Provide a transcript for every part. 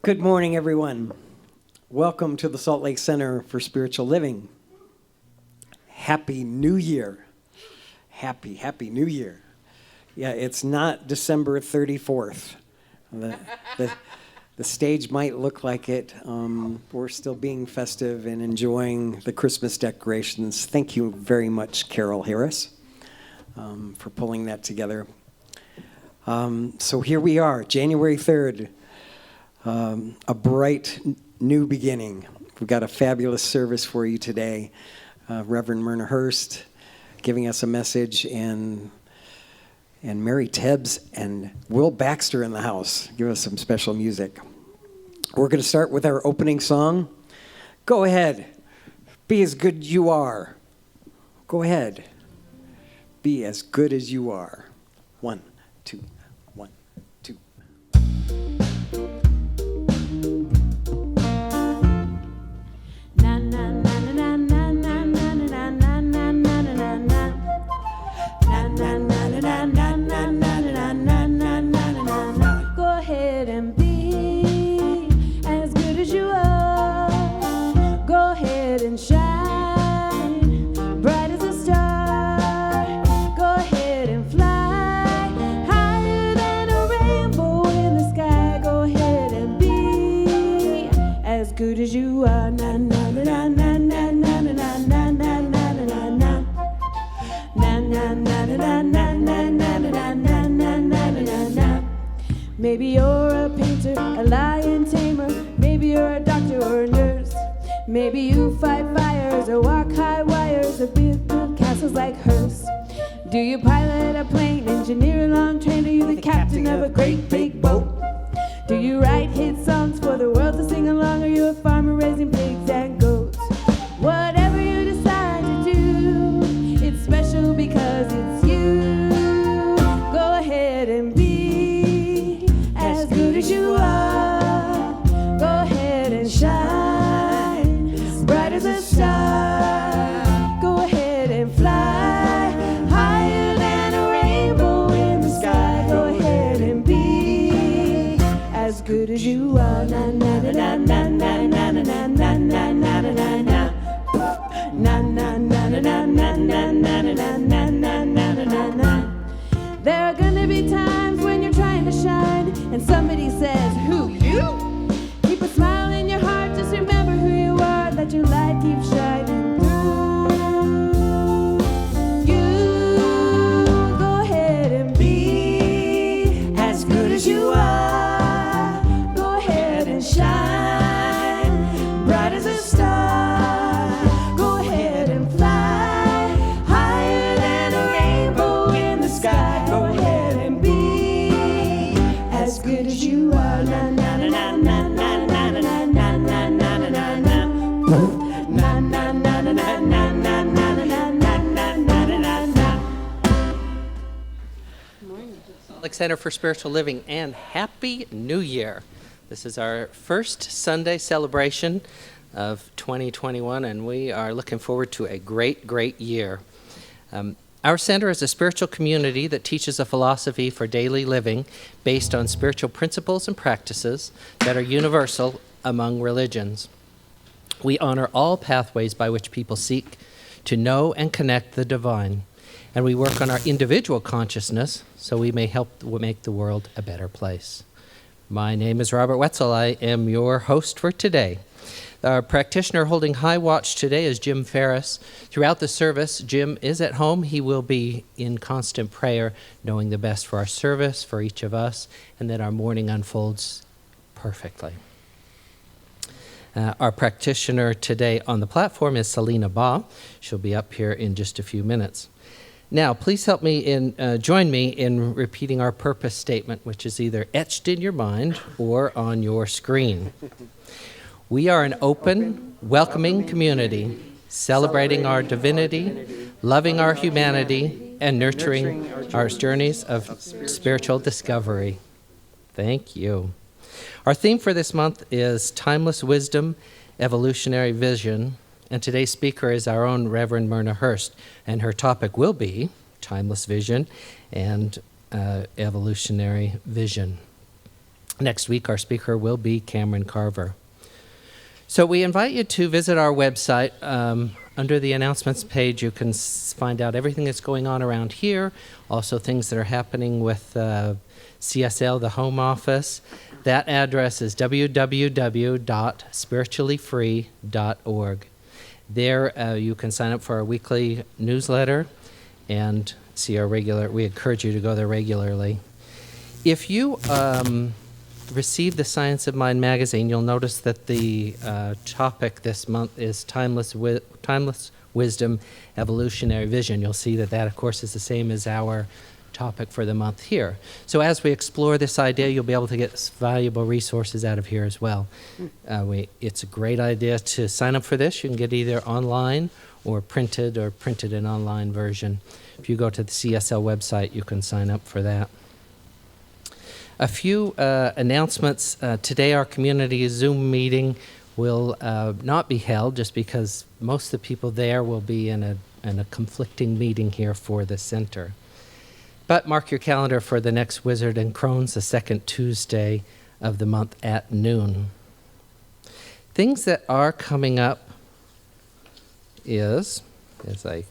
Good morning, everyone. Welcome to the Salt Lake Center for Spiritual Living. Happy New Year. Happy New Year. Yeah, it's not December 34th. The stage might look like it. We're still being festive and enjoying the Christmas decorations. Thank you very much, Carol Harris, for pulling that together. So here we are, January 3rd. A bright new beginning. We've got a fabulous service for you today. Reverend Myrna Hirst giving us a message, and Mary Tebbs and Will Baxter in the house. Give us some special music. We're going to start with our opening song. Go ahead. Be as good as you are. Go ahead. Be as good as you are. 1, 2, 1, 2. Go ahead and be as good as you are. Go ahead and shine bright as a star. Go ahead and fly higher than a rainbow in the sky. Go ahead and be as good as you are. Na na na na na na na na na na na na na na na na na na. Maybe you're a painter, a lion tamer. Maybe you're a doctor or a nurse. Maybe you fight fires or walk high wires or build castles like Hirst. Do you pilot a plane, engineer a long train? Are you the captain of a great big boat? Do you write hit songs for the world to sing along? Are you a farmer raising pigs and goats? Whatever you decide to do, it's special because it's you. Go ahead and be as good as you are. Go ahead and shine bright as a star. Go ahead and fly higher than a rainbow in the sky. Go ahead and be as good as you are. Na na na na na na na na na na na na na na. Na na na na na na na na na na na na na na. There are gonna be times when you're trying to shine and somebody says, "Who, you?" Keep a smile in your heart, just remember who you are. Let your light keep shining through. You go ahead and be as good as you are. Go ahead and shine bright as a star. Go ahead and fly higher than a rainbow in the sky. Go ahead and be as good as you are. Na na na na na na na na na na na na na. Na na na na na na na na na na na na. Salt Lake Center for Spiritual Living, and Happy New Year. This is our first Sunday celebration of 2021, and we are looking forward to a great year. Our center is a spiritual community that teaches a philosophy for daily living based on spiritual principles and practices that are universal among religions. We honor all pathways by which people seek to know and connect the divine, and we work on our individual consciousness so we may help make the world a better place. My name is Robert Wetzel. I am your host for today. Our practitioner holding high watch today is Jim Ferris. Throughout the service, Jim is at home. He will be in constant prayer, knowing the best for our service, for each of us, and that our morning unfolds perfectly. Our practitioner today on the platform is Selena Ba. She'll be up here in just a few minutes. Now, please help me join me in repeating our purpose statement, which is either etched in your mind or on your screen. We are an open, welcoming community, celebrating our divinity, loving our humanity, and nurturing our journeys of spiritual discovery. Thank you. Our theme for this month is Timeless Wisdom, Evolutionary Vision, and today's speaker is our own Reverend Myrna Hirst, and her topic will be Timeless Vision and Evolutionary Vision. Next week, our speaker will be Cameron Carver. So we invite you to visit our website. Under the announcements page, you can find out everything that's going on around here, also things that are happening with CSL, the home office. That address is www.spirituallyfree.org. There you can sign up for our weekly newsletter and see our we encourage you to go there regularly. If you receive the Science of Mind magazine, you'll notice that the topic this month is timeless wisdom, evolutionary vision. You'll see that of course, is the same as our topic for the month here. So as we explore this idea, you'll be able to get valuable resources out of here as well. It's a great idea to sign up for this. You can get either online or printed in online version. If you go to the CSL website, you can sign up for that. A few announcements. Today, our community Zoom meeting will not be held just because most of the people there will be in a conflicting meeting here for the center. But mark your calendar for the next Wizard and Crohn's, the second Tuesday of the month at noon. Things that are coming up is, as I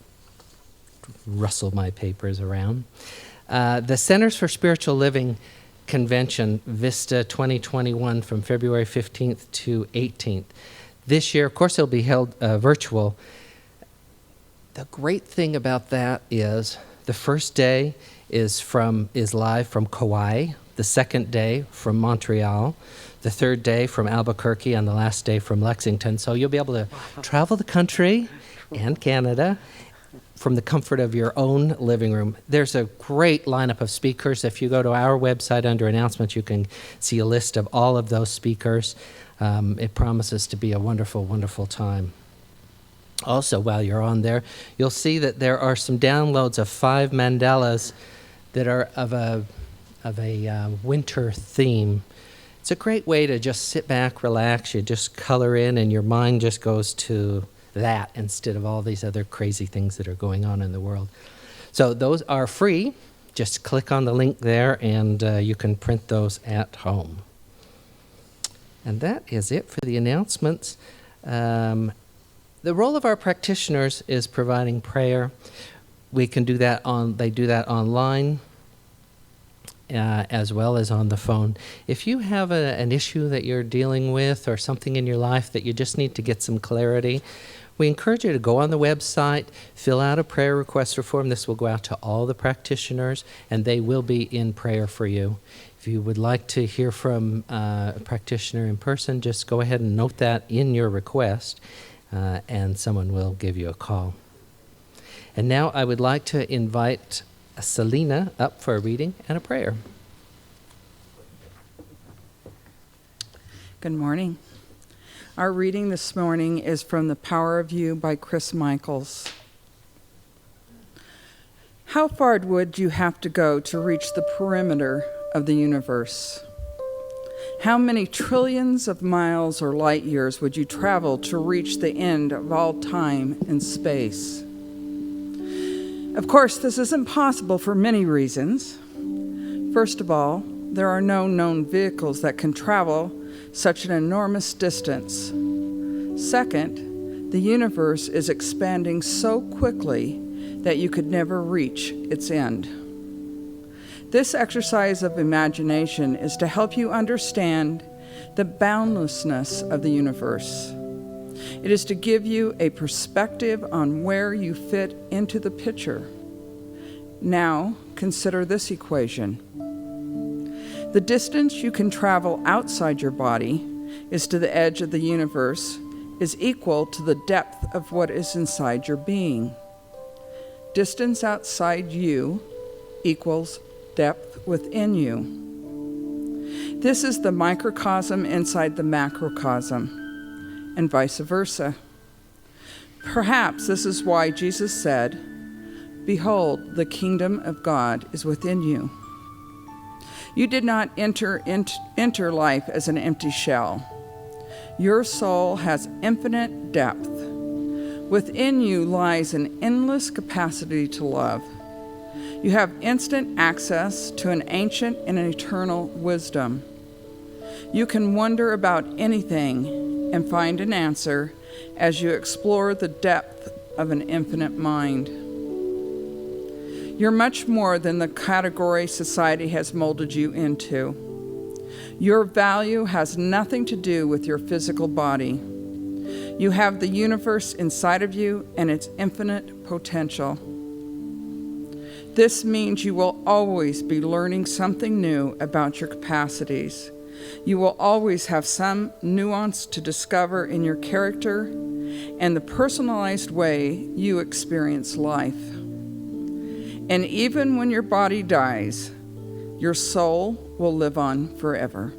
rustle my papers around, the Centers for Spiritual Living Convention, Vista 2021, from February 15th to 18th. This year, of course, it'll be held virtual. The great thing about that is the first day is live from Kauai, the second day from Montreal, the third day from Albuquerque, and the last day from Lexington. So you'll be able to travel the country and Canada from the comfort of your own living room. There's a great lineup of speakers. If you go to our website under announcements, you can see a list of all of those speakers. It promises to be a wonderful, wonderful time. Also, while you're on there, you'll see that there are some downloads of 5 mandalas that are of a winter theme. It's a great way to just sit back, relax. You just color in, and your mind just goes to that instead of all these other crazy things that are going on in the world. So those are free. Just click on the link there, and you can print those at home. And that is it for the announcements. The role of our practitioners is providing prayer. We can do that they do that online as well as on the phone. If you have an issue that you're dealing with or something in your life that you just need to get some clarity, we encourage you to go on the website, fill out a prayer request form. This will go out to all the practitioners, and they will be in prayer for you. If you would like to hear from a practitioner in person, just go ahead and note that in your request, and someone will give you a call. And now I would like to invite Selena up for a reading and a prayer. Good morning. Our reading this morning is from The Power of You by Chris Michaels. How far would you have to go to reach the perimeter of the universe? How many trillions of miles or light years would you travel to reach the end of all time and space? Of course, this isn't possible for many reasons. First of all, there are no known vehicles that can travel such an enormous distance. Second, the universe is expanding so quickly that you could never reach its end. This exercise of imagination is to help you understand the boundlessness of the universe. It is to give you a perspective on where you fit into the picture. Now, consider this equation. The distance you can travel outside your body is to the edge of the universe is equal to the depth of what is inside your being. Distance outside you equals depth within you. This is the microcosm inside the macrocosm, and vice versa. Perhaps this is why Jesus said, "Behold, the kingdom of God is within you." You did not enter life as an empty shell. Your soul has infinite depth. Within you lies an endless capacity to love. You have instant access to an ancient and eternal wisdom. You can wonder about anything and find an answer as you explore the depth of an infinite mind. You're much more than the category society has molded you into. Your value has nothing to do with your physical body. You have the universe inside of you and its infinite potential. This means you will always be learning something new about your capacities. You will always have some nuance to discover in your character and the personalized way you experience life. And even when your body dies, your soul will live on forever.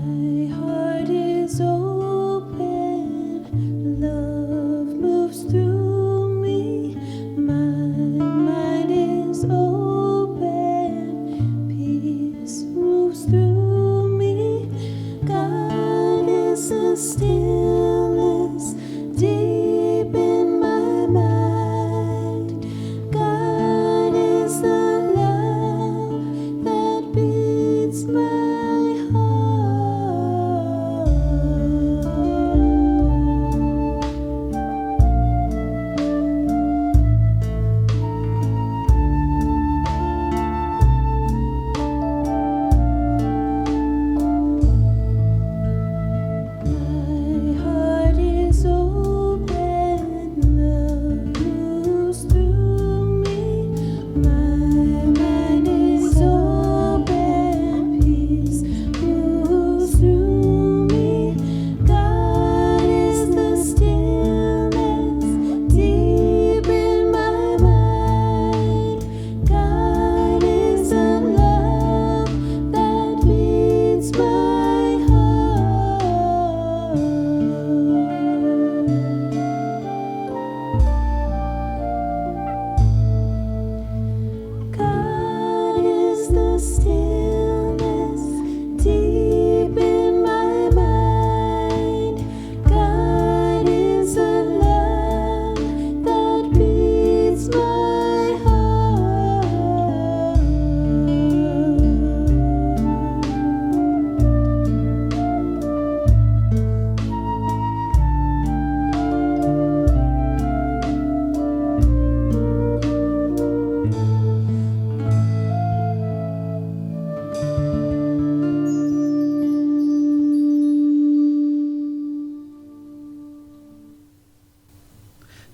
My heart is open, love moves through me. My mind is open, peace moves through me. God is a stillness deep in my mind. God is the love that beats my heart. My heart is open, love moves through me. My mind is open, peace moves through me. God is the stillness deep in my mind. God is the love that beats my heart. God is the stillness deep in my mind. God is a love that beats my heart.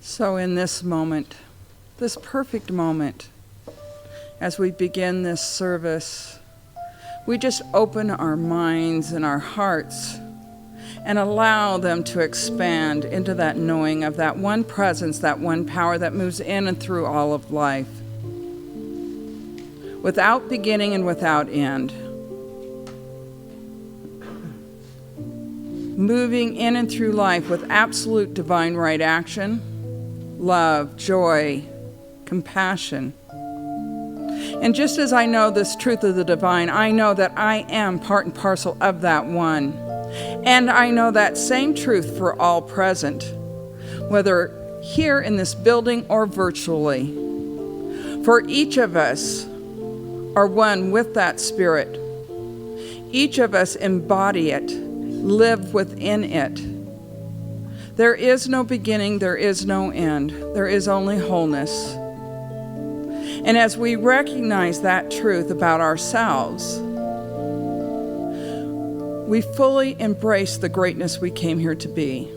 So in this moment, this perfect moment, as we begin this service, we just open our minds and our hearts and allow them to expand into that knowing of that one presence, that one power that moves in and through all of life, without beginning and without end. Moving in and through life with absolute divine right action, love, joy, compassion. And just as I know this truth of the divine, I know that I am part and parcel of that one. And I know that same truth for all present, whether here in this building or virtually. For each of us are one with that spirit. Each of us embody it, live within it. There is no beginning, there is no end, there is only wholeness. And as we recognize that truth about ourselves, we fully embrace the greatness we came here to be.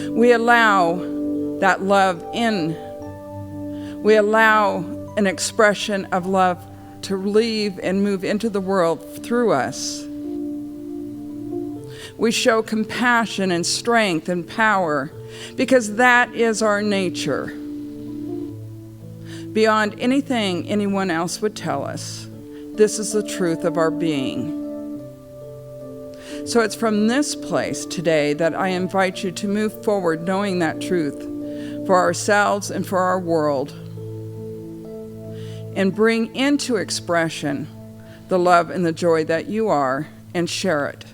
We allow that love in. We allow an expression of love to leave and move into the world through us. We show compassion and strength and power because that is our nature. Beyond anything anyone else would tell us, this is the truth of our being. So it's from this place today that I invite you to move forward knowing that truth for ourselves and for our world. and bring into expression the love and the joy that you are and share it.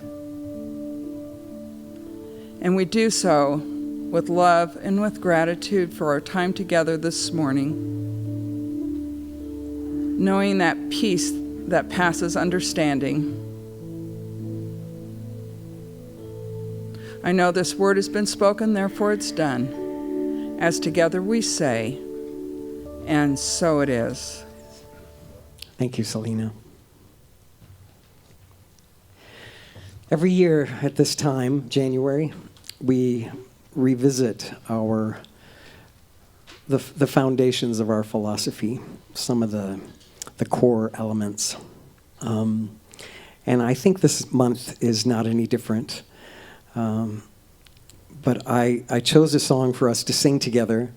And we do so with love and with gratitude for our time together this morning, knowing that peace that passes understanding. I know this word has been spoken, therefore it's done. As together we say, and so it is. Thank you, Selena. Every year at this time, January, we revisit the foundations of our philosophy, some of the core elements. And I think this month is not any different. But I chose a song for us to sing together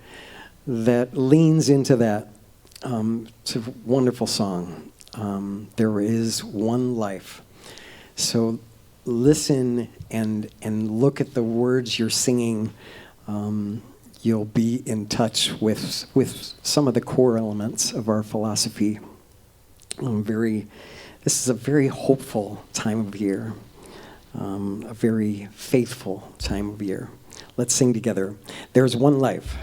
that leans into that. It's a wonderful song. There is one life. So listen and look at the words you're singing. You'll be in touch with some of the core elements of our philosophy. This is a very hopeful time of year, a very faithful time of year. Let's sing together. There's one life.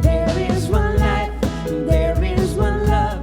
There is one life, there is one love,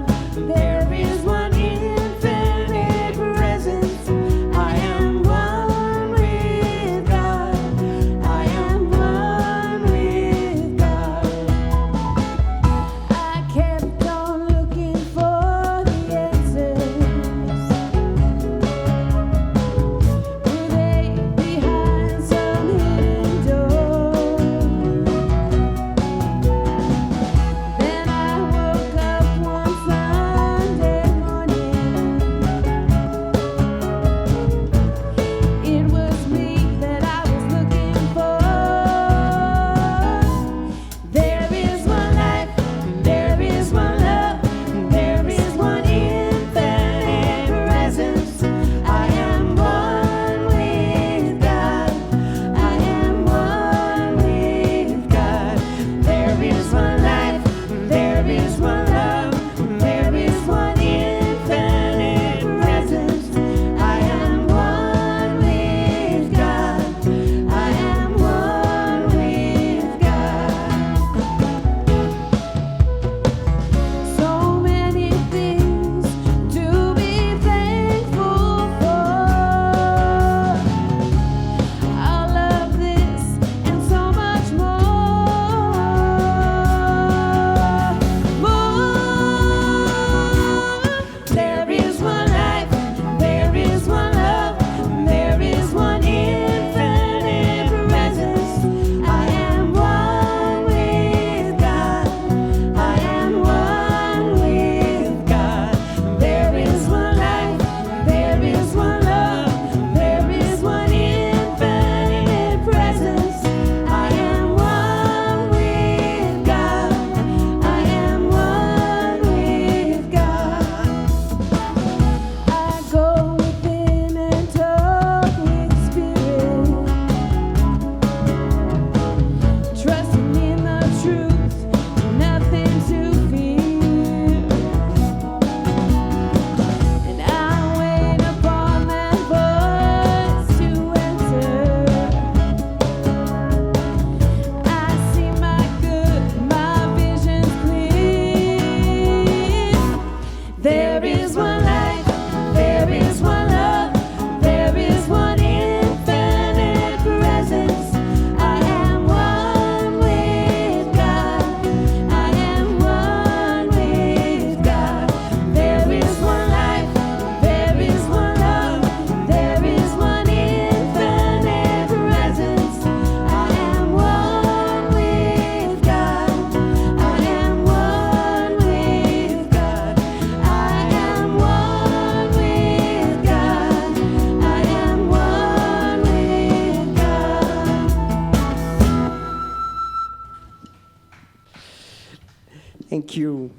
Thank you.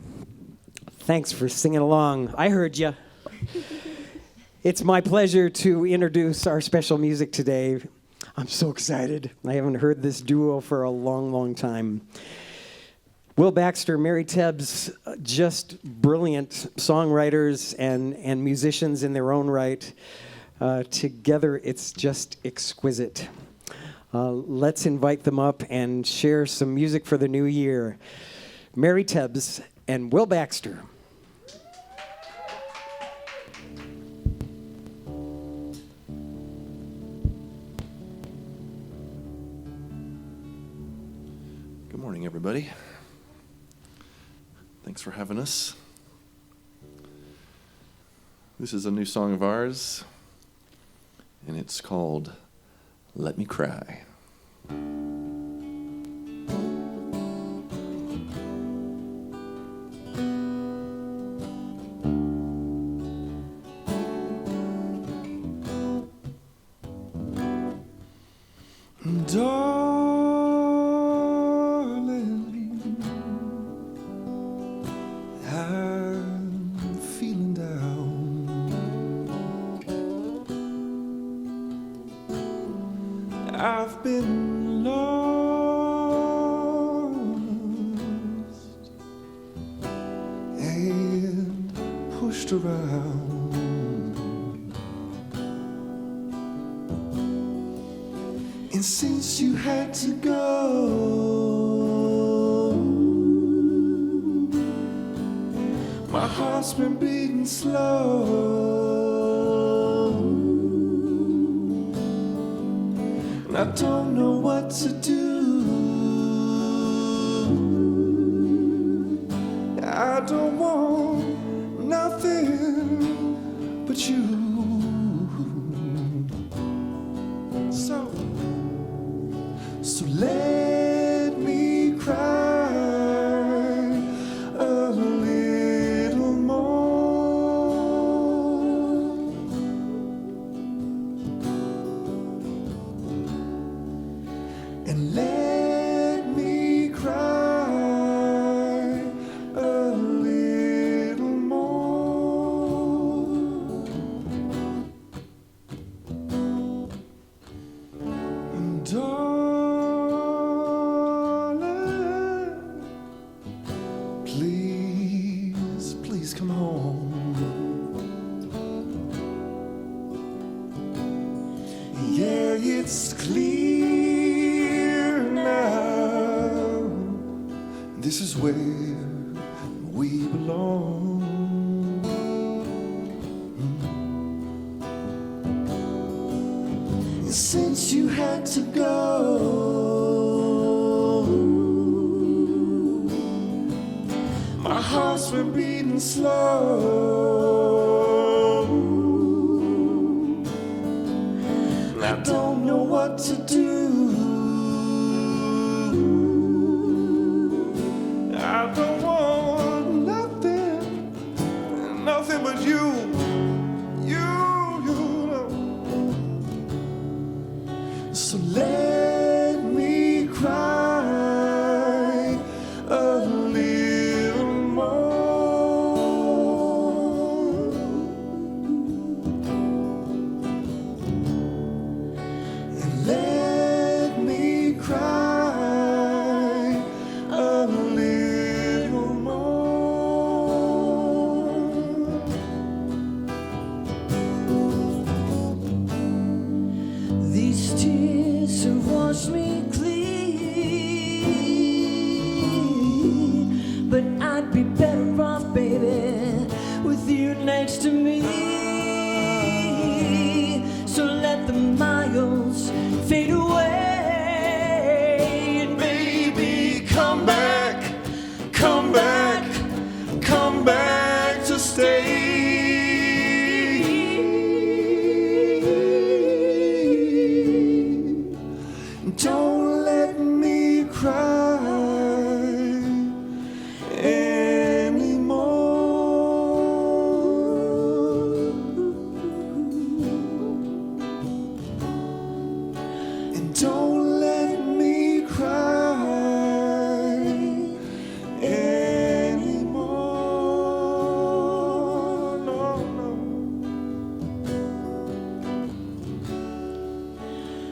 Thanks for singing along. I heard you. It's my pleasure to introduce our special music today. I'm so excited. I haven't heard this duo for a long, long time. Will Baxter, Mary Tebbs, just brilliant songwriters and musicians in their own right. Together, it's just exquisite. Let's invite them up and share some music for the new year. Mary Tebbs and Will Baxter. Good morning, everybody. Thanks for having us. This is a new song of ours, and it's called Let Me Cry. Darling, I'm feeling down. I've been lost and pushed around. And since you had to go, my heart's been beating slow, and I don't know what to do. I don't want nothing but you. So let me cry a little more, and let me cry a little more. And please come home. Yeah, it's clear now. This is where we belong. Since you had to go, my heart's been beating slow, and I don't know what to do. I don't want nothing but you. So let me cry a little more, and let me cry a little more. These tears have washed me clean, but I'd be better off, baby, with you next to me. So let the miles fade away, and baby, come back, come back, come back to stay. Don't let me cry anymore.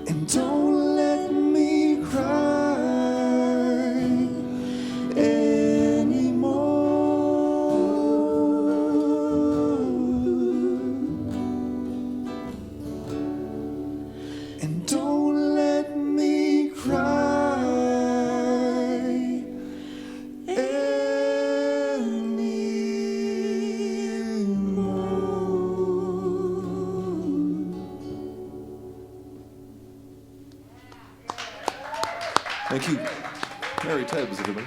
And don't let me cry anymore. And don't let me cry anymore. Thank you. Mary Tubbs, everybody.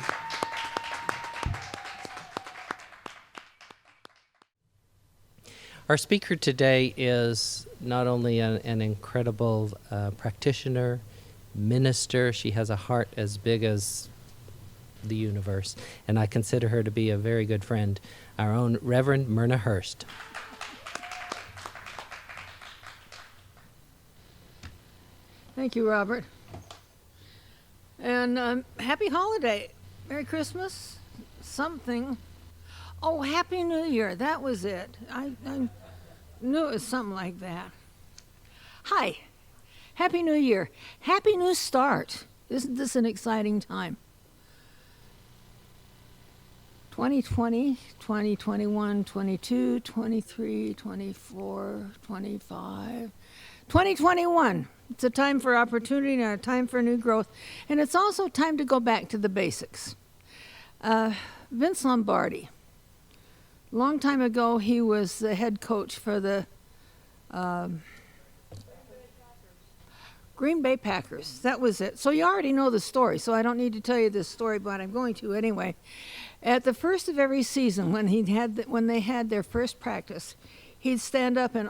Our speaker today is not only an incredible practitioner, minister, she has a heart as big as the universe, and I consider her to be a very good friend, our own Reverend Myrna Hirst. Thank you, Robert. And happy holiday. Merry Christmas. Something. Oh, Happy New Year. That was it. I knew it was something like that. Hi. Happy New Year. Happy new start. Isn't this an exciting time? 2020, 2021, 22, 23, 24, 25, 2021. It's a time for opportunity and a time for new growth. And it's also time to go back to the basics. Vince Lombardi. Long time ago, he was the head coach for the Green Bay Packers. That was it. So you already know the story, so I don't need to tell you this story, but I'm going to anyway. At the first of every season, when they had their first practice, he'd stand up in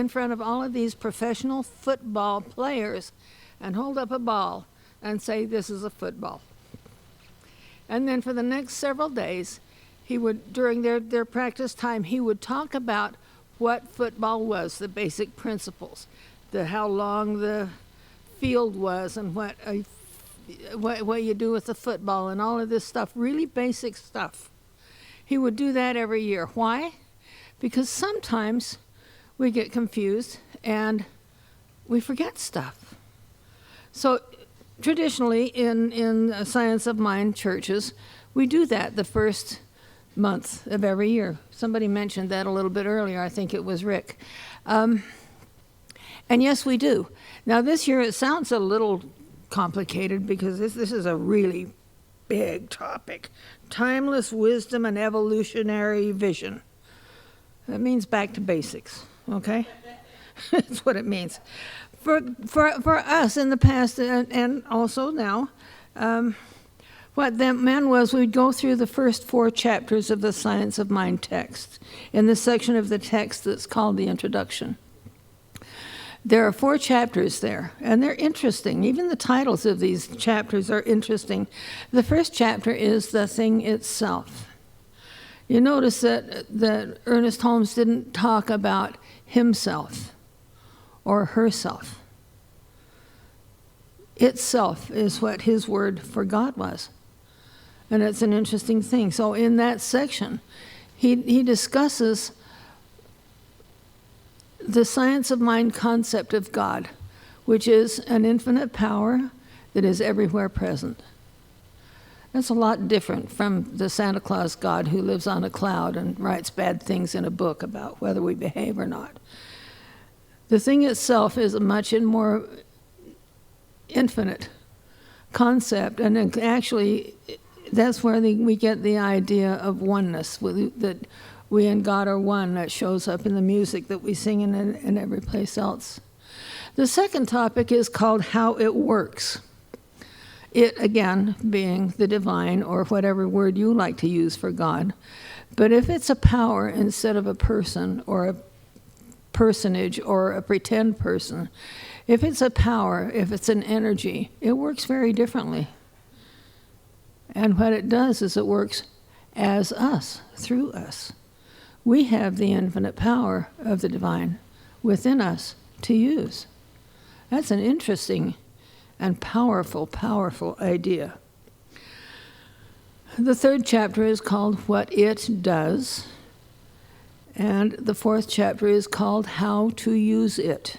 front of all of these professional football players and hold up a ball and say, "This is a football." And then for the next several days, he would, during their practice time, he would talk about what football was, the basic principles, how long the field was, and what you do with the football, and all of this stuff, really basic stuff. He would do that every year. Why? Because sometimes we get confused and we forget stuff. So traditionally in Science of Mind churches, we do that the first month of every year. Somebody mentioned that a little bit earlier. I think it was Rick. And yes, we do. Now this year it sounds a little complicated because this is a really big topic. Timeless wisdom and evolutionary vision. That means back to basics, okay? That's what it means. For us in the past and also now, what that meant was we'd go through the first 4 chapters of the Science of Mind text in the section of the text that's called the Introduction. There are 4 chapters there, and they're interesting. Even the titles of these chapters are interesting. The first chapter is the thing itself. You notice that Ernest Holmes didn't talk about himself or herself. Itself is what his word for God was. And it's an interesting thing. So in that section, he discusses the science of mind concept of God, which is an infinite power that is everywhere present. That's a lot different from the Santa Claus God who lives on a cloud and writes bad things in a book about whether we behave or not. The thing itself is a much more infinite concept, and actually that's where we get the idea of oneness, that we and God are one. That shows up in the music that we sing and every place else. The second topic is called How It Works. It, again, being the divine, or whatever word you like to use for God. But if it's a power instead of a person or a personage or a pretend person, if it's a power, if it's an energy, it works very differently. And what it does is it works as us, through us. We have the infinite power of the divine within us to use. That's an interesting and powerful, powerful idea. The third chapter is called What It Does, and the fourth chapter is called How to Use It.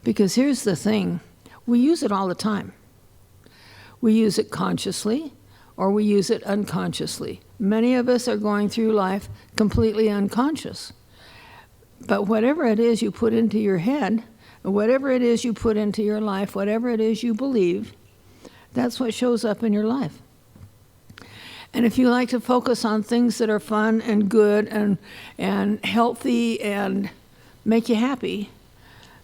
Because here's the thing, we use it all the time. We use it consciously or we use it unconsciously. Many of us are going through life completely unconscious. But whatever it is you put into your head, whatever it is you put into your life, whatever it is you believe, that's what shows up in your life. And if you like to focus on things that are fun and good and healthy and make you happy,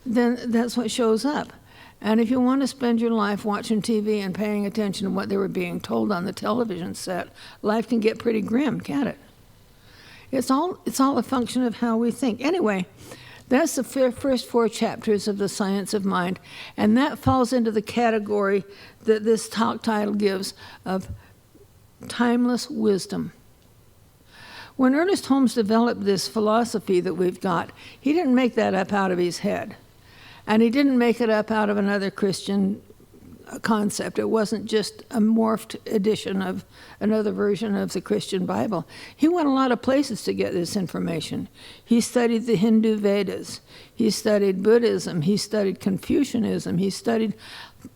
then that's what shows up. And if you want to spend your life watching TV and paying attention to what they were being told on the television set, life can get pretty grim, can't it? It's all a function of how we think. Anyway, that's the first 4 chapters of the Science of Mind, and that falls into the category that this talk title gives of timeless wisdom. When Ernest Holmes developed this philosophy that we've got, he didn't make that up out of his head. And he didn't make it up out of another Christian concept. It wasn't just a morphed edition of another version of the Christian Bible. He went a lot of places to get this information. He studied the Hindu Vedas. He studied Buddhism. He studied Confucianism. He studied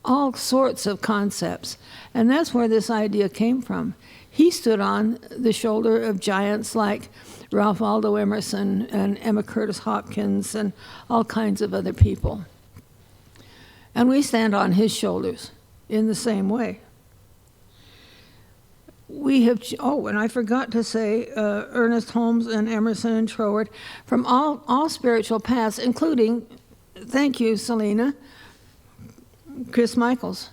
all sorts of concepts. And that's where this idea came from. He stood on the shoulder of giants like Ralph Waldo Emerson and Emma Curtis Hopkins and all kinds of other people. And we stand on his shoulders in the same way. We have, and I forgot to say, Ernest Holmes and Emerson and Troward, from all spiritual paths, including, thank you, Selena, Chris Michaels,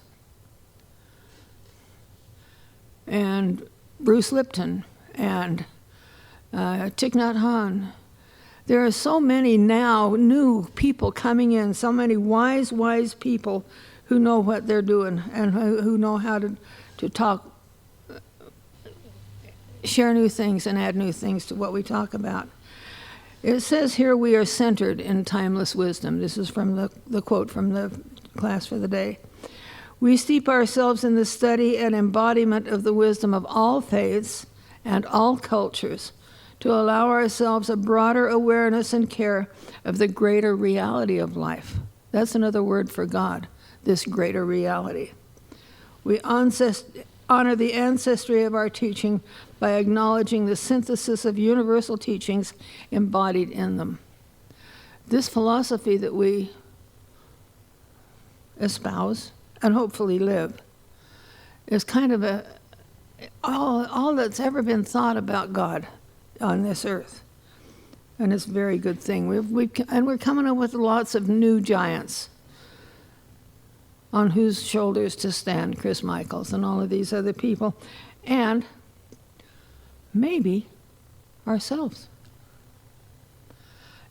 and Bruce Lipton, and Thich Nhat Hanh. There are so many now new people coming in, so many wise people who know what they're doing and who know how to talk, share new things and add new things to what we talk about. It says here we are centered in timeless wisdom. This is from the quote from the class for the day. We steep ourselves in the study and embodiment of the wisdom of all faiths and all cultures, to allow ourselves a broader awareness and care of the greater reality of life. That's another word for God, this greater reality. We honor the ancestry of our teaching by acknowledging the synthesis of universal teachings embodied in them. This philosophy that we espouse and hopefully live is kind of all that's ever been thought about God on this earth. And it's a very good thing. And we're coming up with lots of new giants on whose shoulders to stand, Chris Michaels and all of these other people, and maybe ourselves.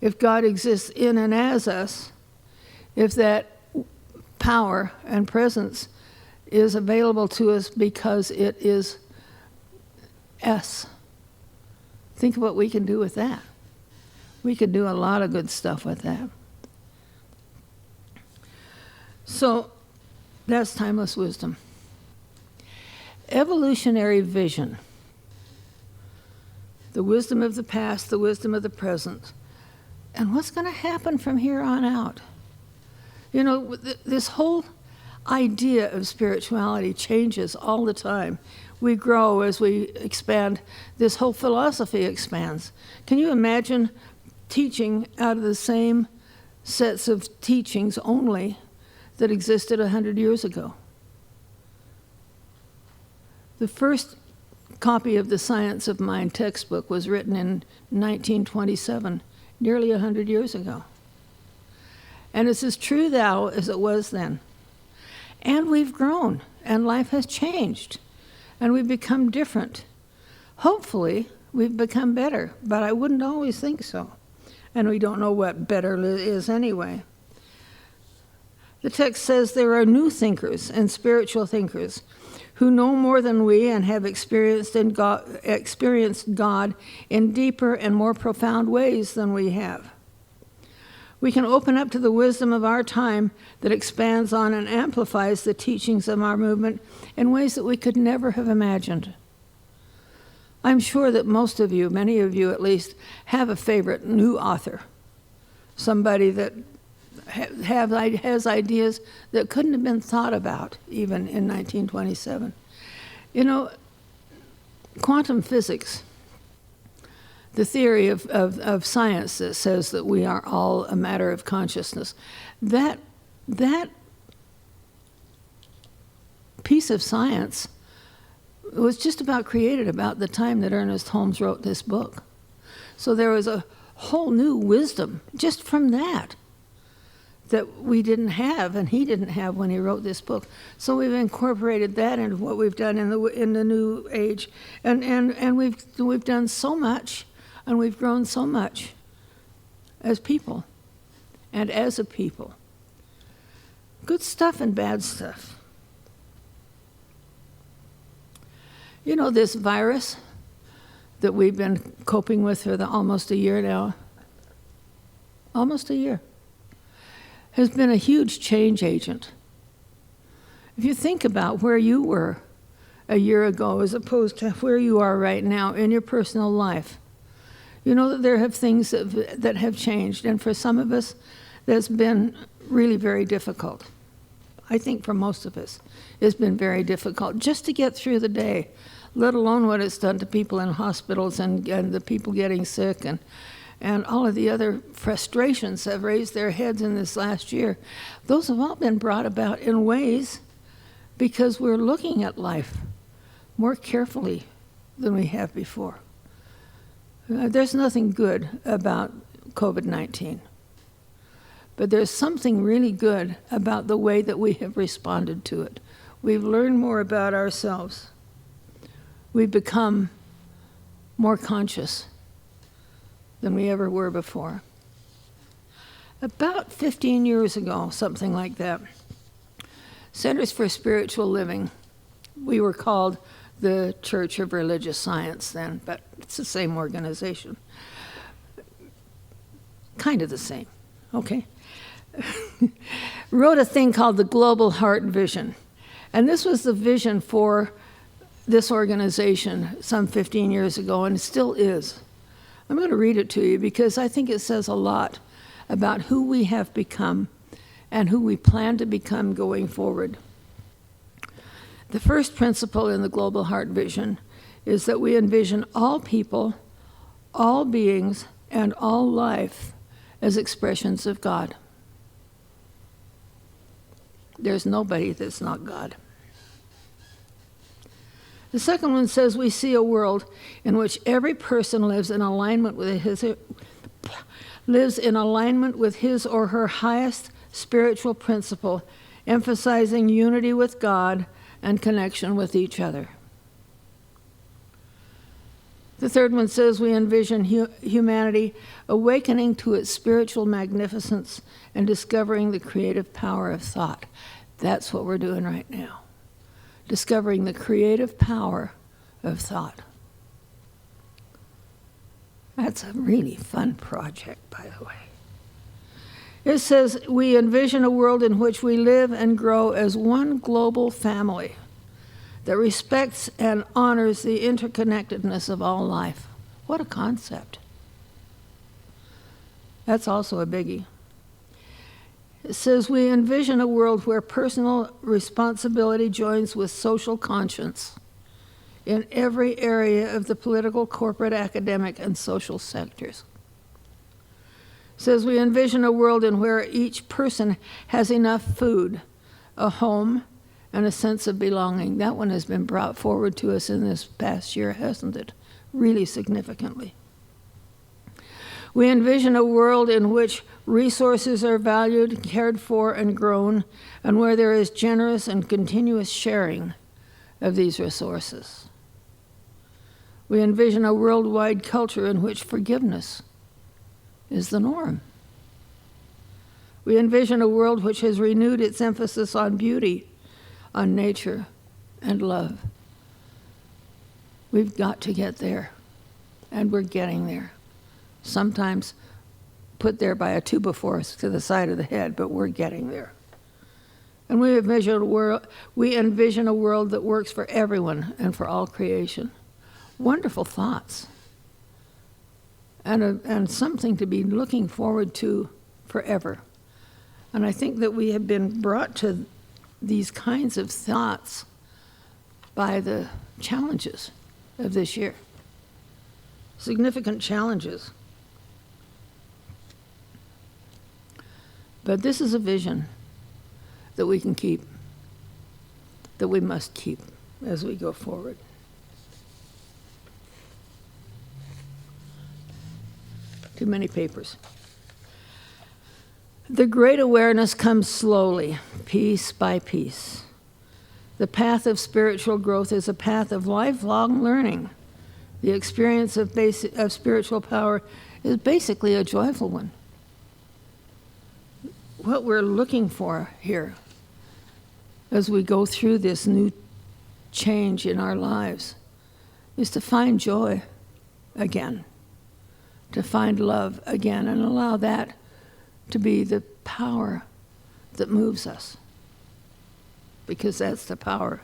If God exists in and as us, if that power and presence is available to us because it is us, think of what we can do with that. We could do a lot of good stuff with that. So that's timeless wisdom. Evolutionary vision. The wisdom of the past, the wisdom of the present. And what's going to happen from here on out? You know, this whole idea of spirituality changes all the time. We grow as we expand. This whole philosophy expands. Can you imagine teaching out of the same sets of teachings only that existed 100 years ago? The first copy of the Science of Mind textbook was written in 1927, nearly 100 years ago. And it's as true now as it was then. And we've grown, and life has changed, and we've become different. Hopefully, we've become better, but I wouldn't always think so. And we don't know what better is anyway. The text says there are new thinkers and spiritual thinkers who know more than we and have experienced God in deeper and more profound ways than we have. We can open up to the wisdom of our time that expands on and amplifies the teachings of our movement in ways that we could never have imagined. I'm sure that most of you, many of you at least, have a favorite new author, somebody that has ideas that couldn't have been thought about even in 1927. You know, quantum physics, the theory of science that says that we are all a matter of consciousness, that piece of science was just about created about the time that Ernest Holmes wrote this book. So there was a whole new wisdom just from that we didn't have, and he didn't have when he wrote this book. So we've incorporated that into what we've done in the new age, and we've done so much, and we've grown so much as people, and as a people. Good stuff and bad stuff. You know, this virus that we've been coping with for almost a year now, almost a year, has been a huge change agent. If you think about where you were a year ago as opposed to where you are right now in your personal life, you know that there have things that have changed, and for some of us, that's been really very difficult. I think for most of us, it's been very difficult just to get through the day, let alone what it's done to people in hospitals and the people getting sick and all of the other frustrations that have raised their heads in this last year. Those have all been brought about in ways because we're looking at life more carefully than we have before. There's nothing good about COVID-19, but there's something really good about the way that we have responded to it. We've learned more about ourselves. We've become more conscious than we ever were before. About 15 years ago, something like that, Centers for Spiritual Living, we were called the Church of Religious Science then, but it's the same organization. Kind of the same, okay? Wrote a thing called the Global Heart Vision. And this was the vision for this organization some 15 years ago, and it still is. I'm going to read it to you because I think it says a lot about who we have become and who we plan to become going forward. The first principle in the Global Heart Vision is that we envision all people, all beings, and all life as expressions of God. There's nobody that's not God. The second one says we see a world in which every person lives in alignment with his or her highest spiritual principle, emphasizing unity with God and connection with each other. The third one says we envision humanity awakening to its spiritual magnificence and discovering the creative power of thought. That's what we're doing right now. Discovering the creative power of thought. That's a really fun project, by the way. It says we envision a world in which we live and grow as one global family that respects and honors the interconnectedness of all life. What a concept. That's also a biggie. It says we envision a world where personal responsibility joins with social conscience in every area of the political, corporate, academic, and social sectors. It says we envision a world in where each person has enough food, a home, and a sense of belonging. That one has been brought forward to us in this past year, hasn't it? Really significantly. We envision a world in which resources are valued, cared for, and grown, and where there is generous and continuous sharing of these resources. We envision a worldwide culture in which forgiveness is the norm. We envision a world which has renewed its emphasis on beauty, on nature, and love. We've got to get there, and we're getting there. Sometimes put there by a 2x4 to the side of the head, but we're getting there. And we envision a world that works for everyone and for all creation. Wonderful thoughts. And something to be looking forward to forever. And I think that we have been brought to these kinds of thoughts by the challenges of this year. Significant challenges. But this is a vision that we can keep, that we must keep as we go forward. Too many papers. The great awareness comes slowly, piece by piece. The path of spiritual growth is a path of lifelong learning. The experience of spiritual power is basically a joyful one. What we're looking for here as we go through this new change in our lives is to find joy again, to find love again, and allow that to be the power that moves us, because that's the power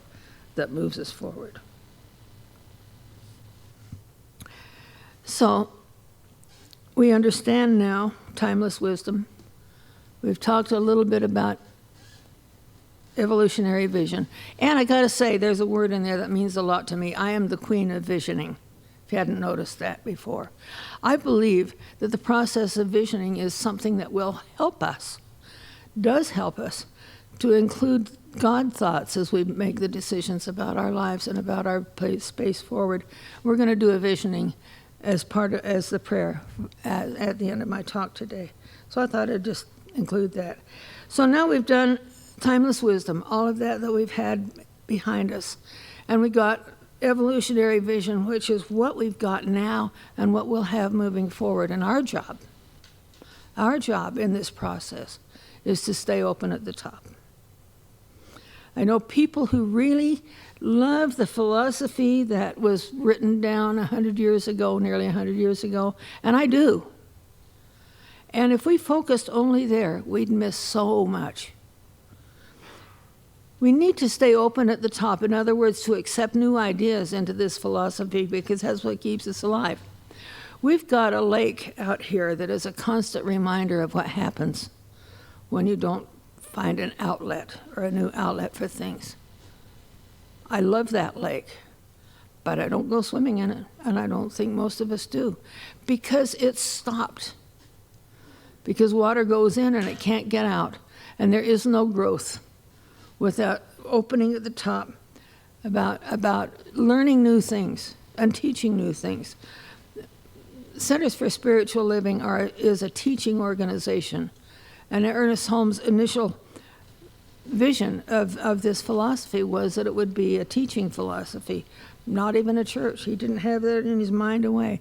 that moves us forward. So we understand now timeless wisdom. We've talked a little bit about evolutionary vision. And I got to say, there's a word in there that means a lot to me. I am the queen of visioning, if you hadn't noticed that before. I believe that the process of visioning is something that will help us, does help us, to include God thoughts as we make the decisions about our lives and about our space forward. We're going to do a visioning as the prayer at the end of my talk today. So I thought I'd just include that. So now we've done timeless wisdom, all of that we've had behind us. And we got evolutionary vision, which is what we've got now and what we'll have moving forward. And our job in this process is to stay open at the top. I know people who really love the philosophy that was written down 100 years ago, nearly 100 years ago, and I do. And if we focused only there, we'd miss so much. We need to stay open at the top. In other words, to accept new ideas into this philosophy, because that's what keeps us alive. We've got a lake out here that is a constant reminder of what happens when you don't find an outlet or a new outlet for things. I love that lake, but I don't go swimming in it, and I don't think most of us do, because it's stopped. Because water goes in and it can't get out, and there is no growth without opening at the top about learning new things and teaching new things. Centers for Spiritual Living is a teaching organization, and Ernest Holmes' initial vision of this philosophy was that it would be a teaching philosophy, not even a church. He didn't have that in his mind away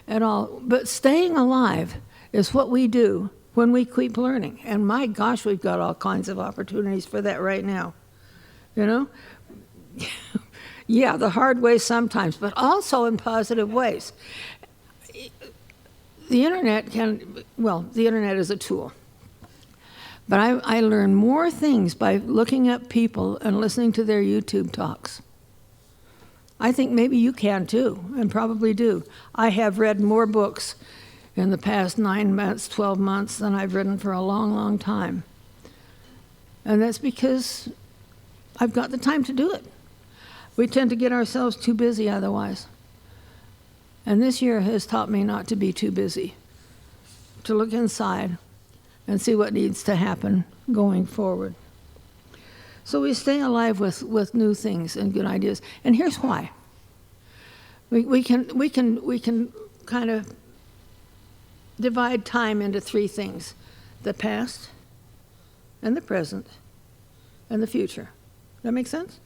at all. But staying alive is what we do when we keep learning. And my gosh, we've got all kinds of opportunities for that right now. You know? Yeah, the hard way sometimes, but also in positive ways. The internet is a tool. But I learn more things by looking at people and listening to their YouTube talks. I think maybe you can too, and probably do. I have read more books in the past 9 months, 12 months than I've written for a long, long time. And that's because I've got the time to do it. We tend to get ourselves too busy otherwise. And this year has taught me not to be too busy, to look inside and see what needs to happen going forward. So we stay alive with new things and good ideas. And here's why. We can kind of divide time into three things: the past, and the present, and the future. That make sense?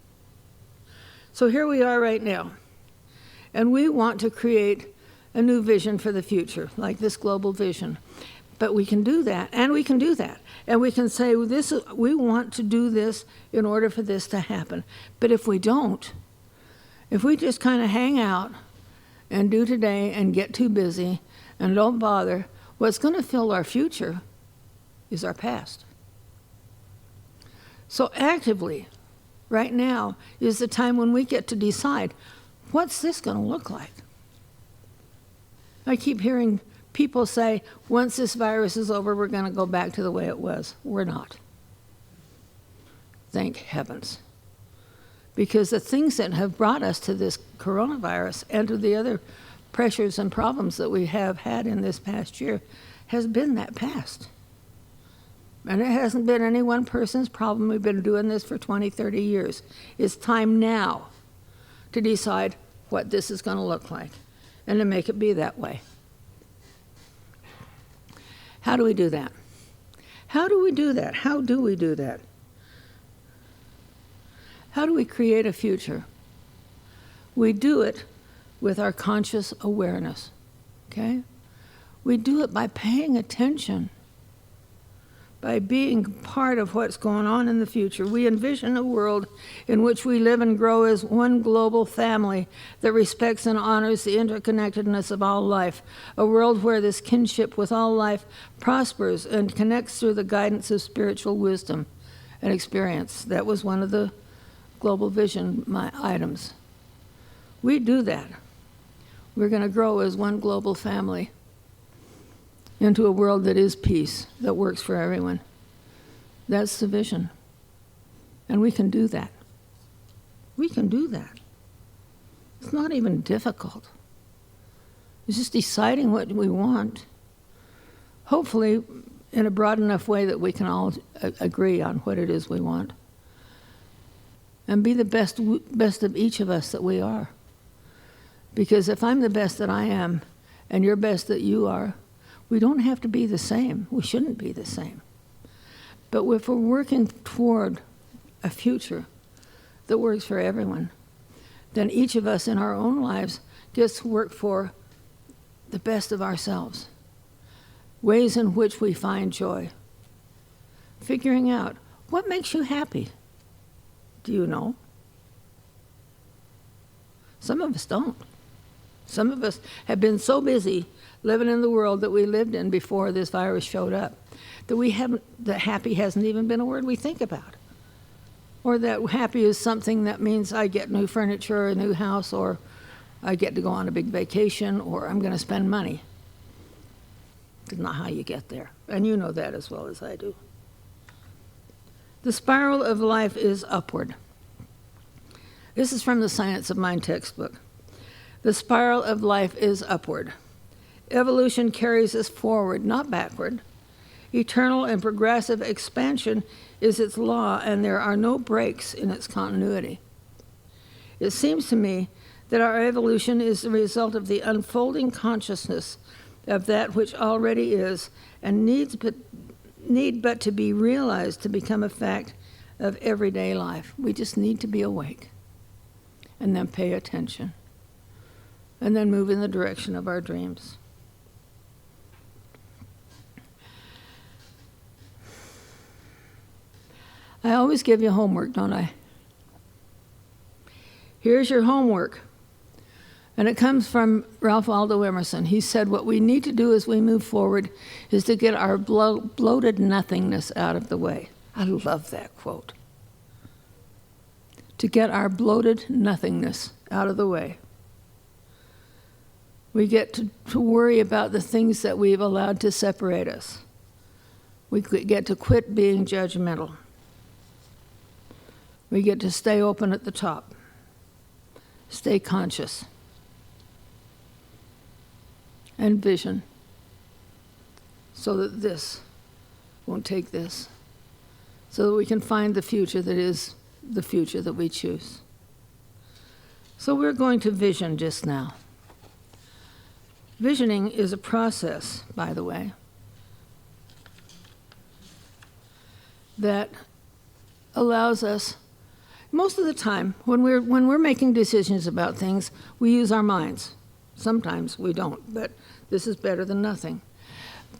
So here we are right now, and we want to create a new vision for the future, like this global vision. But we can do that, and we can do that. And we can say, we want to do this in order for this to happen. But if we don't, if we just kind of hang out and do today and get too busy and don't bother, what's going to fill our future is our past. So actively, right now, is the time when we get to decide, what's this going to look like? I keep hearing people say, once this virus is over, we're going to go back to the way it was. We're not. Thank heavens. Because the things that have brought us to this coronavirus and to the other pressures and problems that we have had in this past year has been that past. And it hasn't been any one person's problem. We've been doing this for 20, 30 years. It's time now to decide what this is going to look like and to make it be that way. How do we do that? How do we do that? How do we do that? How do we create a future? We do it with our conscious awareness, okay? We do it by paying attention, by being part of what's going on in the future. We envision a world in which we live and grow as one global family that respects and honors the interconnectedness of all life, a world where this kinship with all life prospers and connects through the guidance of spiritual wisdom and experience. That was one of the global vision items. We do that. We're going to grow as one global family into a world that is peace, that works for everyone. That's the vision. And we can do that. We can do that. It's not even difficult. It's just deciding what we want, hopefully in a broad enough way that we can all agree on what it is we want. And be the best of each of us that we are. Because if I'm the best that I am, and you're best that you are, we don't have to be the same. We shouldn't be the same. But if we're working toward a future that works for everyone, then each of us in our own lives gets to work for the best of ourselves. Ways in which we find joy. Figuring out what makes you happy. Do you know? Some of us don't. Some of us have been so busy living in the world that we lived in before this virus showed up that happy hasn't even been a word we think about. Or that happy is something that means I get new furniture, a new house, or I get to go on a big vacation, or I'm going to spend money. It's not how you get there. And you know that as well as I do. The spiral of life is upward. This is from the Science of Mind textbook. The spiral of life is upward. Evolution carries us forward, not backward. Eternal and progressive expansion is its law, and there are no breaks in its continuity. It seems to me that our evolution is the result of the unfolding consciousness of that which already is and need but to be realized to become a fact of everyday life. We just need to be awake and then pay attention and then move in the direction of our dreams. I always give you homework, don't I? Here's your homework. And it comes from Ralph Waldo Emerson. He said, what we need to do as we move forward is to get our bloated nothingness out of the way. I love that quote. To get our bloated nothingness out of the way. We get to worry about the things that we've allowed to separate us. We get to quit being judgmental. We get to stay open at the top. Stay conscious. And vision. So that this won't take this. So that we can find the future that is the future that we choose. So we're going to vision just now. Visioning is a process, by the way, that allows us, most of the time, when we're making decisions about things, we use our minds. Sometimes we don't, but this is better than nothing.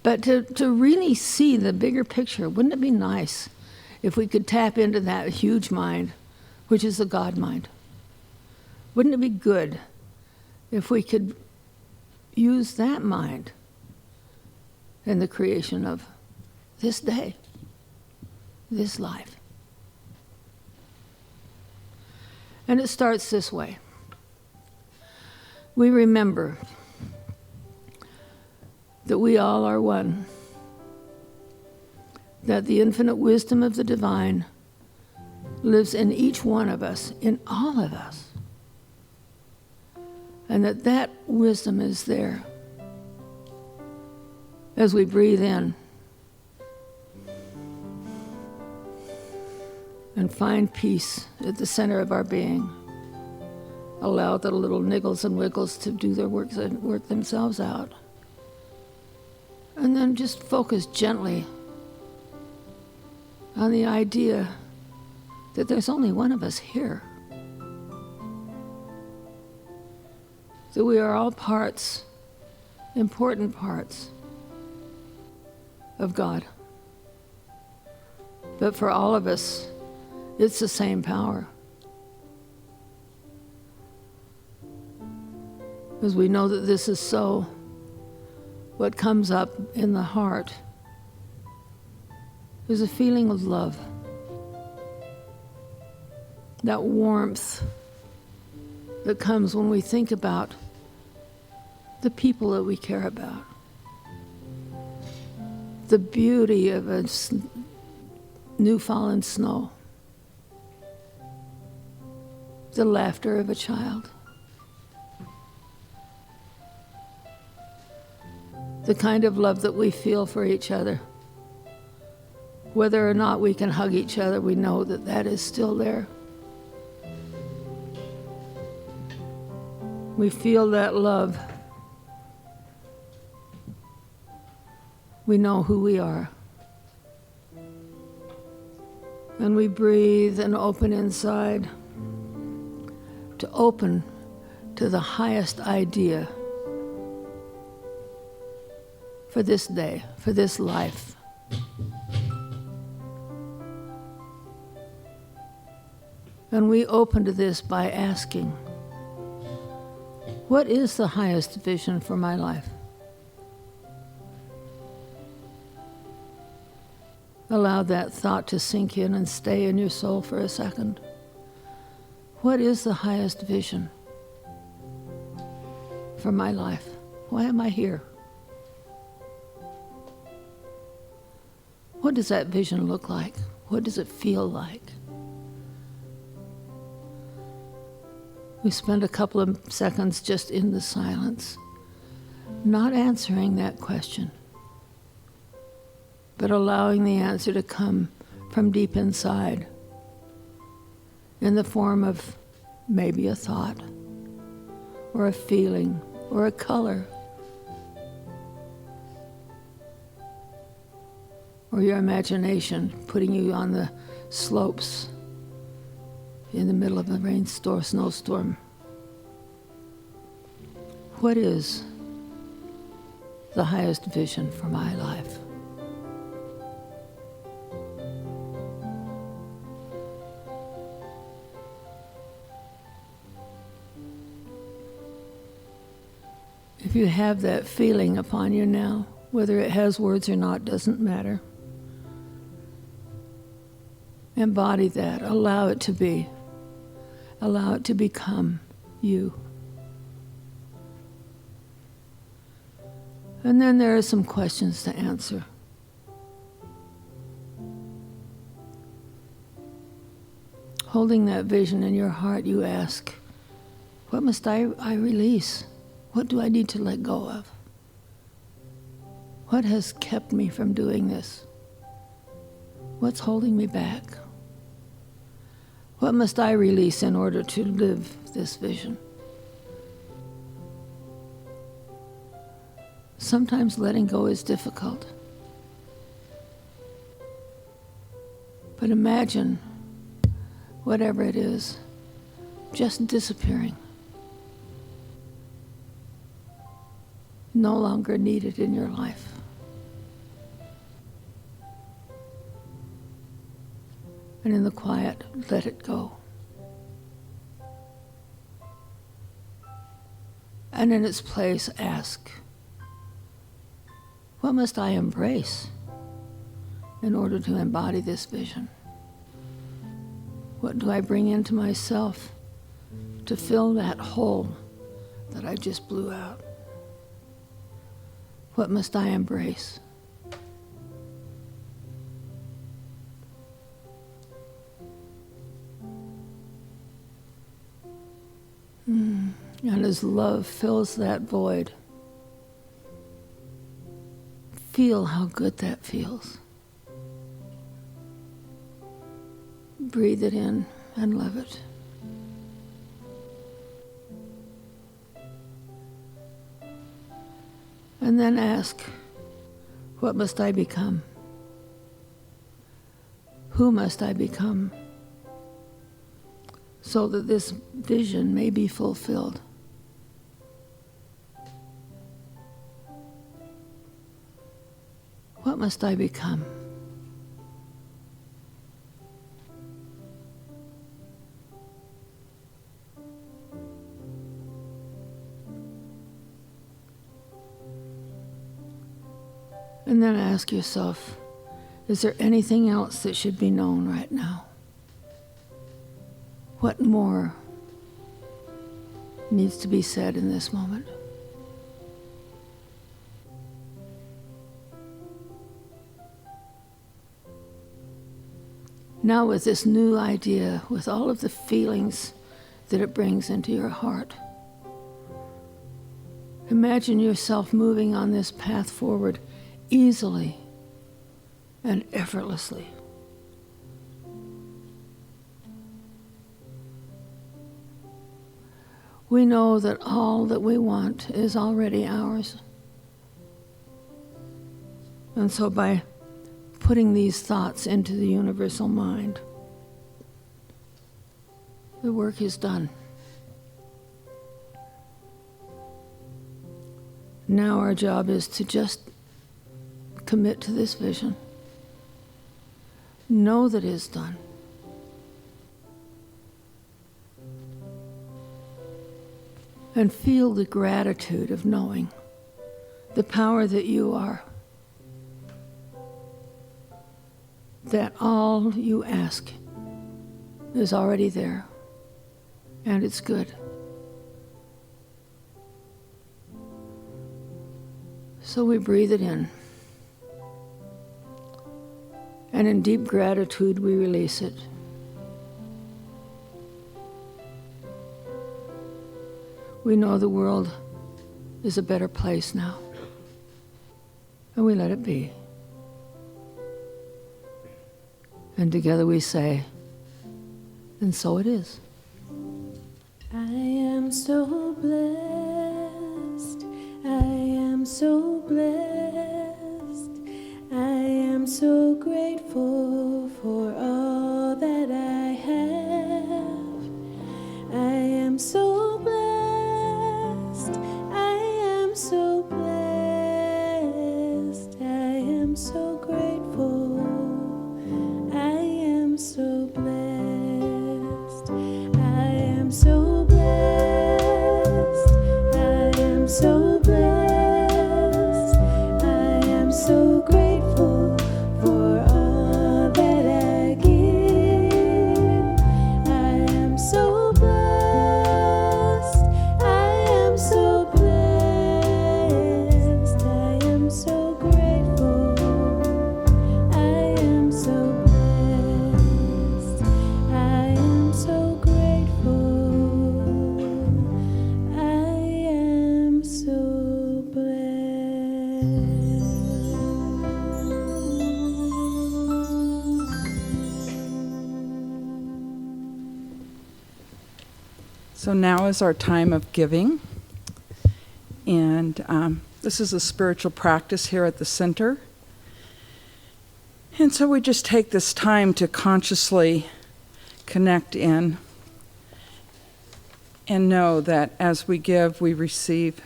But to really see the bigger picture, wouldn't it be nice if we could tap into that huge mind, which is the God mind? Wouldn't it be good if we could use that mind in the creation of this day, this life? And it starts this way. We remember that we all are one, that the infinite wisdom of the divine lives in each one of us, in all of us, and that wisdom is there as we breathe in and find peace at the center of our being. Allow the little niggles and wiggles to do their work themselves out. And then just focus gently on the idea that there's only one of us here. That we are all parts, important parts of God. But for all of us, it's the same power. As we know that this is so, what comes up in the heart is a feeling of love. That warmth that comes when we think about the people that we care about. The beauty of a new fallen snow. The laughter of a child. The kind of love that we feel for each other. Whether or not we can hug each other, we know that that is still there. We feel that love. We know who we are. And we breathe and open inside to open to the highest idea for this day, for this life. And we open to this by asking, what is the highest vision for my life? Allow that thought to sink in and stay in your soul for a second. What is the highest vision for my life? Why am I here? What does that vision look like? What does it feel like? We spend a couple of seconds just in the silence, not answering that question, but allowing the answer to come from deep inside in the form of maybe a thought or a feeling or a color or your imagination putting you on the slopes in the middle of a snowstorm. What is the highest vision for my life? If you have that feeling upon you now, whether it has words or not, doesn't matter. Embody that. Allow it to be. Allow it to become you. And then there are some questions to answer. Holding that vision in your heart, you ask, what must I release? What do I need to let go of? What has kept me from doing this? What's holding me back? What must I release in order to live this vision? Sometimes letting go is difficult. But imagine, whatever it is, just disappearing. No longer needed in your life. And in the quiet, let it go. And in its place, ask, what must I embrace in order to embody this vision? What do I bring into myself to fill that hole that I just blew out? What must I embrace? And as love fills that void, feel how good that feels. Breathe it in and love it. And then ask, what must I become? Who must I become so that this vision may be fulfilled? What must I become? And then ask yourself, is there anything else that should be known right now? What more needs to be said in this moment? Now with this new idea, with all of the feelings that it brings into your heart, imagine yourself moving on this path forward easily and effortlessly. We know that all that we want is already ours. And so by putting these thoughts into the universal mind, the work is done. Now our job is to just commit to this vision. Know that it is done. And feel the gratitude of knowing the power that you are. That all you ask is already there, and it's good. So we breathe it in. And in deep gratitude, we release it. We know the world is a better place now. And we let it be. And together we say, and so it is. I am so blessed. I am so blessed. I am so grateful for all that I have. I am so blessed. I am so blessed. I am so grateful. I am so blessed. I am so blessed. I am so blessed. I am so grateful for all that I give. I am so blessed. I am so blessed. I am so grateful. I am so blessed. I am so grateful. I am so blessed. So now is our time of giving. And this is a spiritual practice here at the center. And so we just take this time to consciously connect in and know that as we give, we receive.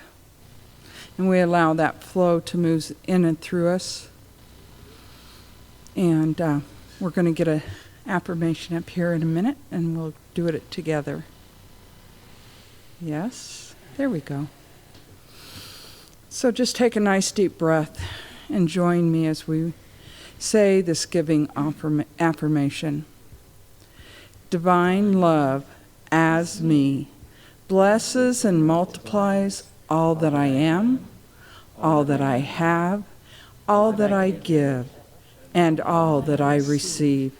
And we allow that flow to move in and through us. And we're going to get an affirmation up here in a minute, and we'll do it together. Yes, there we go. So just take a nice deep breath and join me as we say this giving affirmation. Divine love as me blesses and multiplies all that I am, all that I have, all that I give, and all that I receive.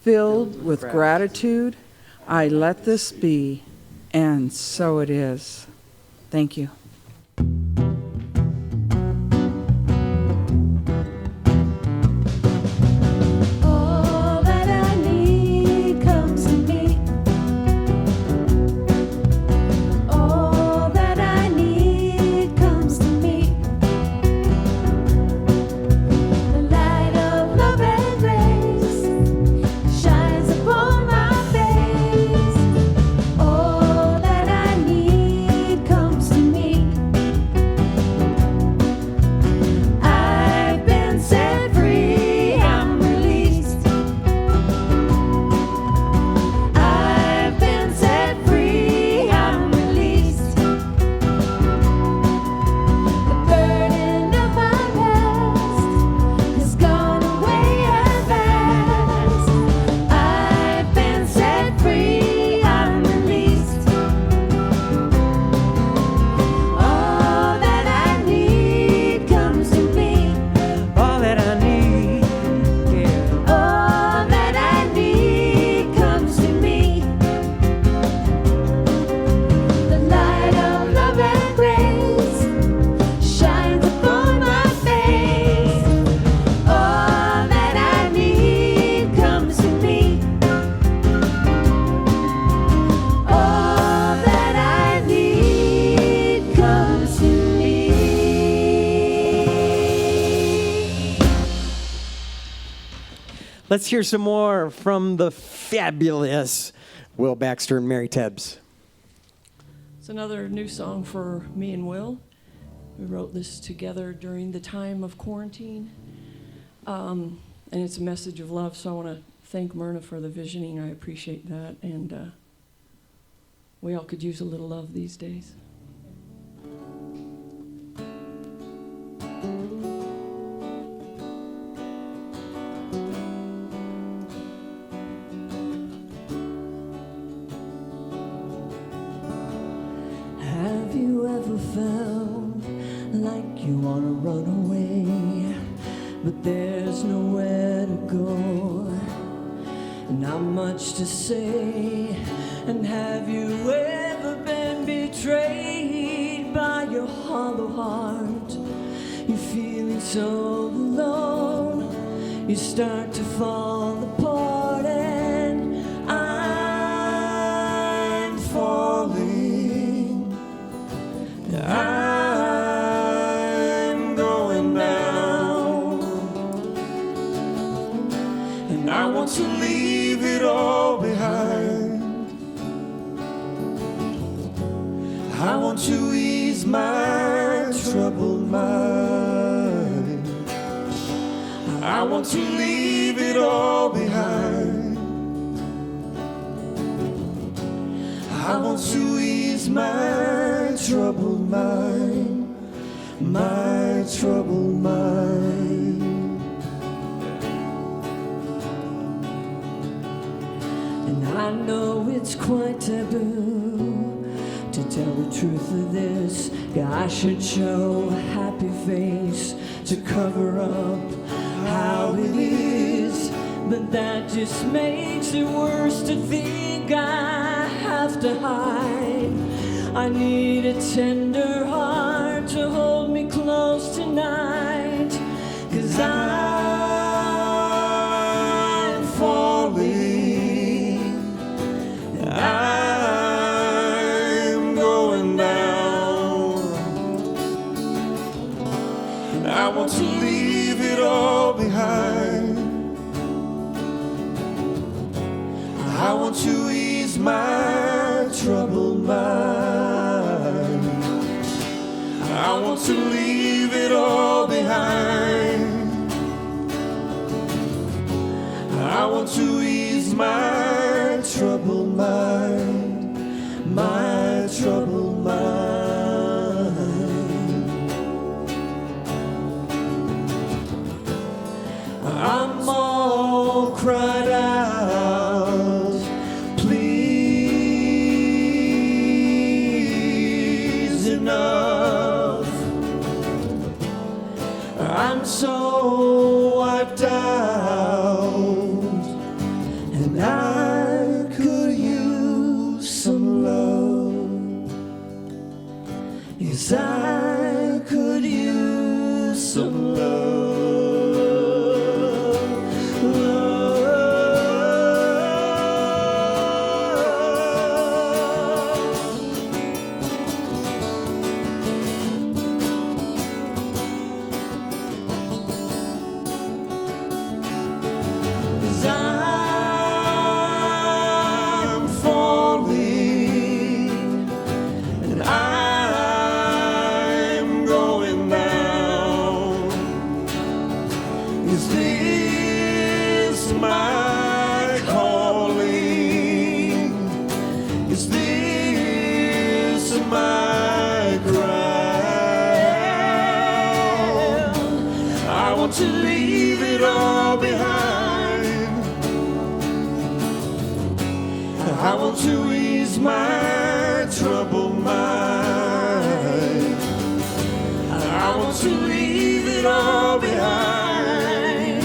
Filled with gratitude, I let this be, and so it is. Thank you. All that I need comes to me. All that I need comes to me. The light of love and grace shines upon my face. All that I need comes to me. I've been set free, I'm released. I've been set free, I'm released. The burden of my past has gone away at last. I've been set free, I'm released. All that I need comes to me. All that I need, yeah. All that I need comes to me. The light of love and grace shines upon my face. All that I need comes to me. All that I need comes to me. Let's hear some more from the fabulous Will Baxter and Mary Tebbs. It's another new song for me and Will. We wrote this together during the time of quarantine. And it's a message of love, so I want to thank Myrna for the visioning. I appreciate that. And we all could use a little love these days. Have you ever felt like you want to run away, but there's nowhere to go, not much to say? And have you ever been betrayed by your hollow heart? You're feeling so alone, you start to fall apart, and I'm falling. I'm going down, and I want to leave it all behind. I want to ease my troubled mind. I want to leave it all behind. I want to ease my troubled mind, my troubled mind. And I know it's quite taboo to tell the truth of this. Yeah, I should show a happy face to cover up how it is, but that just makes it worse to think I have to hide. I need a tender heart to hold me close tonight, 'cause I'm falling, I'm going down, and I want to leave it all behind. I want to ease my troubled mind. I want to leave it all behind. I want to ease my troubled mind, my troubled mind. I'm all cried out, please enough. and I could use some love. Yes, I could use some love. I'm falling and I'm going down. Is this my calling? Is this my crown? I want to leave it all behind. I want to ease my troubled mind. I want to leave it all behind.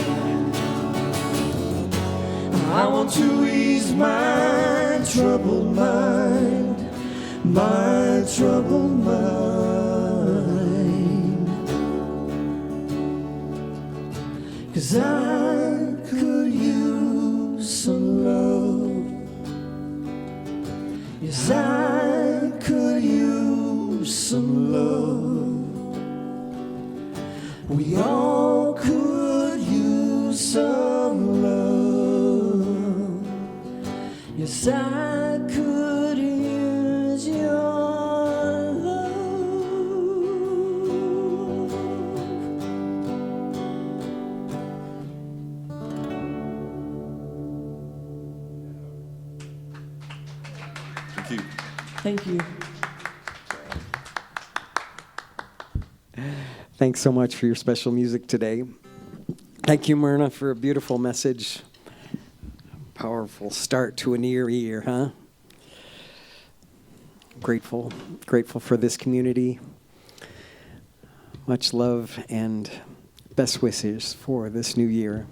I want to ease my troubled mind, my troubled mind. 'Cause I could use some love. Yes, I could use some love. We all could use some love. Yes, I could use your love. Thank you. Thank you. Thanks so much for your special music today. Thank you, Myrna, for a beautiful message. Powerful start to a new year, huh? Grateful for this community. Much love and best wishes for this new year.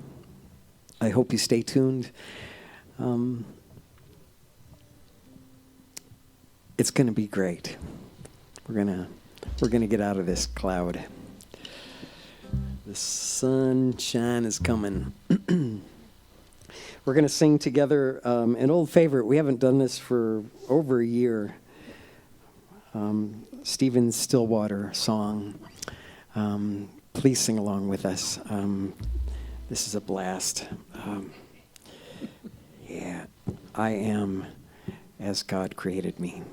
I hope you stay tuned. It's going to be great. We're gonna get out of this cloud. The sunshine is coming. We're going to sing together an old favorite. We haven't done this for over a year. Stephen Stillwater song. Please sing along with us. This is a blast. Yeah, I am as God created me.